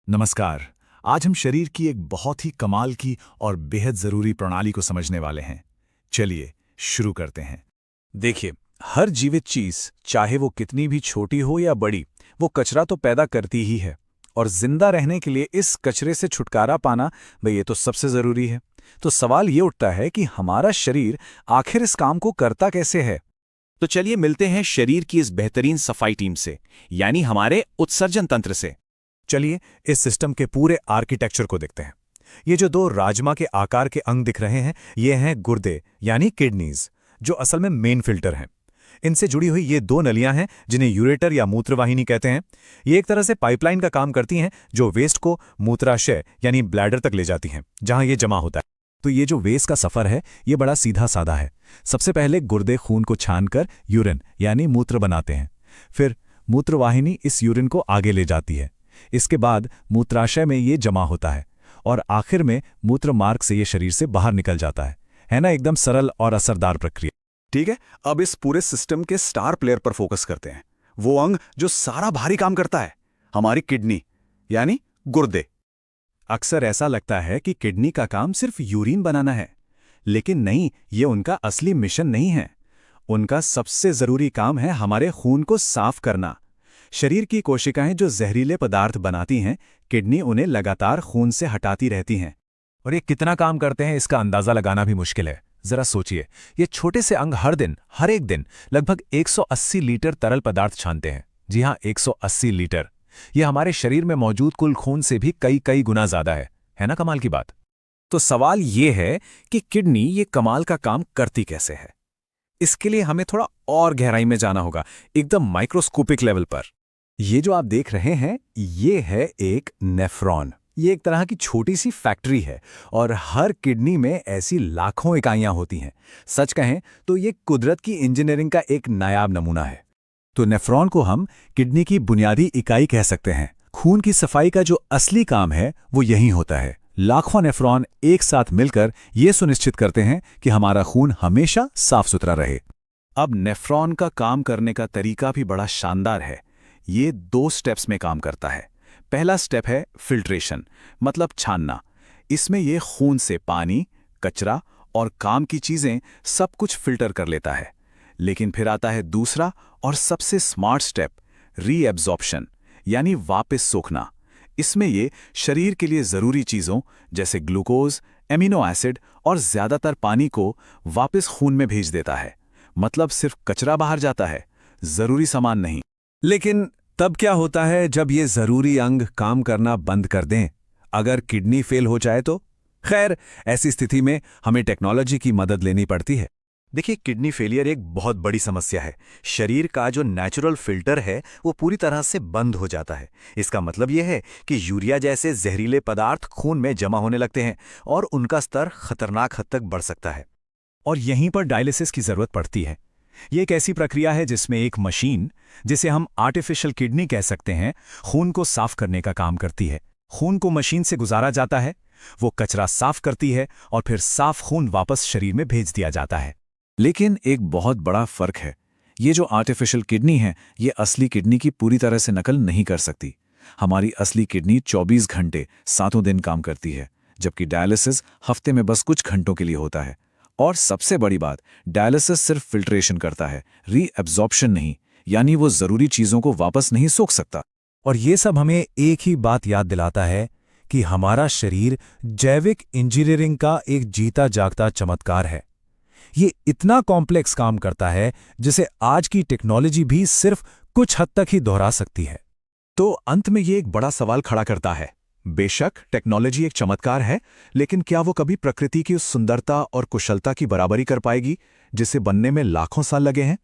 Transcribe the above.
नमस्कार। आज हम शरीर की एक बहुत ही कमाल की और बेहद जरूरी प्रणाली को समझने वाले हैं। चलिए शुरू करते हैं। देखिए, हर जीवित चीज, चाहे वो कितनी भी छोटी हो या बड़ी, वो कचरा तो पैदा करती ही है। और जिंदा रहने के लिए इस कचरे से छुटकारा पाना, भाई ये तो सबसे जरूरी है। तो सवाल ये उठता है कि हमारा शरीर आखिर इस काम को करता कैसे है। तो चलिए मिलते हैं शरीर की इस बेहतरीन सफाई टीम से, यानी हमारे उत्सर्जन तंत्र से। चलिए इस सिस्टम के पूरे आर्किटेक्चर को देखते हैं। ये जो दो राजमा के आकार के अंग दिख रहे हैं, ये हैं गुर्दे यानी किडनीज, जो असल में मेन फिल्टर हैं। इनसे जुड़ी हुई ये दो नलियां हैं जिन्हें यूरेटर या मूत्रवाहिनी कहते हैं। ये एक तरह से पाइपलाइन का काम करती हैं जो वेस्ट को मूत्राशय यानी ब्लैडर तक ले जाती हैं, जहां ये जमा होता है। तो ये जो वेस्ट का सफर है, ये बड़ा सीधा साधा है। सबसे पहले गुर्दे खून को छानकर यूरिन यानी मूत्र बनाते हैं। फिर मूत्रवाहिनी इस यूरिन को आगे ले जाती है। इसके बाद मूत्राशय में ये जमा होता है और आखिर में मूत्र मार्ग से ये शरीर से बाहर निकल जाता है ना? एकदम सरल और असरदार प्रक्रिया। ठीक है, अब इस पूरे सिस्टम के स्टार प्लेयर पर फोकस करते हैं। वो अंग जो सारा भारी काम करता है, हमारी किडनी यानी गुर्दे। अक्सर ऐसा लगता है कि किडनी का काम सिर्फ यूरिन बनाना है, लेकिन नहीं, ये उनका असली मिशन नहीं है। उनका सबसे जरूरी काम है हमारे खून को साफ करना। शरीर की कोशिकाएं जो जहरीले पदार्थ बनाती हैं, किडनी उन्हें लगातार खून से हटाती रहती हैं। और ये कितना काम करते हैं इसका अंदाजा लगाना भी मुश्किल है। जरा सोचिए, ये छोटे से अंग हर एक दिन लगभग 180 लीटर तरल पदार्थ छानते हैं। जी हाँ, 180 लीटर। ये हमारे शरीर में मौजूद कुल खून से भी कई गुना ज्यादा है ना? कमाल की बात। तो सवाल ये है कि किडनी ये कमाल का काम करती कैसे है। इसके लिए हमें थोड़ा और गहराई में जाना होगा, एकदम माइक्रोस्कोपिक लेवल पर। ये जो आप देख रहे हैं, ये है एक नेफ्रॉन। ये एक तरह की छोटी सी फैक्ट्री है और हर किडनी में ऐसी लाखों इकाइयां होती हैं। सच कहें तो ये कुदरत की इंजीनियरिंग का एक नायाब नमूना है। तो नेफ्रॉन को हम किडनी की बुनियादी इकाई कह सकते हैं। खून की सफाई का जो असली काम है वो यहीं होता है। लाखों नेफ्रॉन एक साथ मिलकर ये सुनिश्चित करते हैं कि हमारा खून हमेशा साफ सुथरा रहे। अब नेफ्रॉन का काम करने का तरीका भी बड़ा शानदार है। ये 2 स्टेप्स में काम करता है। पहला स्टेप है फिल्ट्रेशन, मतलब छानना। इसमें ये खून से पानी, कचरा और काम की चीजें सब कुछ फिल्टर कर लेता है। लेकिन फिर आता है दूसरा और सबसे स्मार्ट स्टेप, रीएब्जॉर्प्शन, यानी वापस सोखना। इसमें ये शरीर के लिए जरूरी चीजों जैसे ग्लूकोज, एमिनो एसिड और ज्यादातर पानी को वापस खून में भेज देता है। मतलब सिर्फ कचरा बाहर जाता है, जरूरी सामान नहीं। लेकिन तब क्या होता है जब ये जरूरी अंग काम करना बंद कर दें? अगर किडनी फेल हो जाए तो? खैर, ऐसी स्थिति में हमें टेक्नोलॉजी की मदद लेनी पड़ती है। देखिए, किडनी फेलियर एक बहुत बड़ी समस्या है। शरीर का जो नेचुरल फिल्टर है वो पूरी तरह से बंद हो जाता है। इसका मतलब यह है कि यूरिया जैसे जहरीले पदार्थ खून में जमा होने लगते हैं और उनका स्तर खतरनाक हद तक बढ़ सकता है। और यहीं पर डायलिसिस की जरूरत पड़ती है। ये एक ऐसी प्रक्रिया है जिसमें एक मशीन, जिसे हम आर्टिफिशियल किडनी कह सकते हैं, खून को साफ करने का काम करती है। खून को मशीन से गुजारा जाता है, वो कचरा साफ करती है और फिर साफ खून वापस शरीर में भेज दिया जाता है। लेकिन एक बहुत बड़ा फर्क है। ये जो आर्टिफिशियल किडनी है, ये असली किडनी की पूरी तरह से नकल नहीं कर सकती। हमारी असली किडनी 24 घंटे 7 दिन काम करती है, जबकि डायलिसिस हफ्ते में बस कुछ घंटों के लिए होता है। और सबसे बड़ी बात, डायलिसिस सिर्फ फिल्ट्रेशन करता है, रीअब्जॉर्प्शन नहीं, यानी वो जरूरी चीजों को वापस नहीं सोख सकता। और ये सब हमें एक ही बात याद दिलाता है कि हमारा शरीर जैविक इंजीनियरिंग का एक जीता जागता चमत्कार है। ये इतना कॉम्प्लेक्स काम करता है जिसे आज की टेक्नोलॉजी भी सिर्फ कुछ हद तक ही दोहरा सकती है। तो अंत में ये एक बड़ा सवाल खड़ा करता है। बेशक टेक्नोलॉजी एक चमत्कार है, लेकिन क्या वो कभी प्रकृति की उस सुंदरता और कुशलता की बराबरी कर पाएगी जिसे बनने में लाखों साल लगे हैं?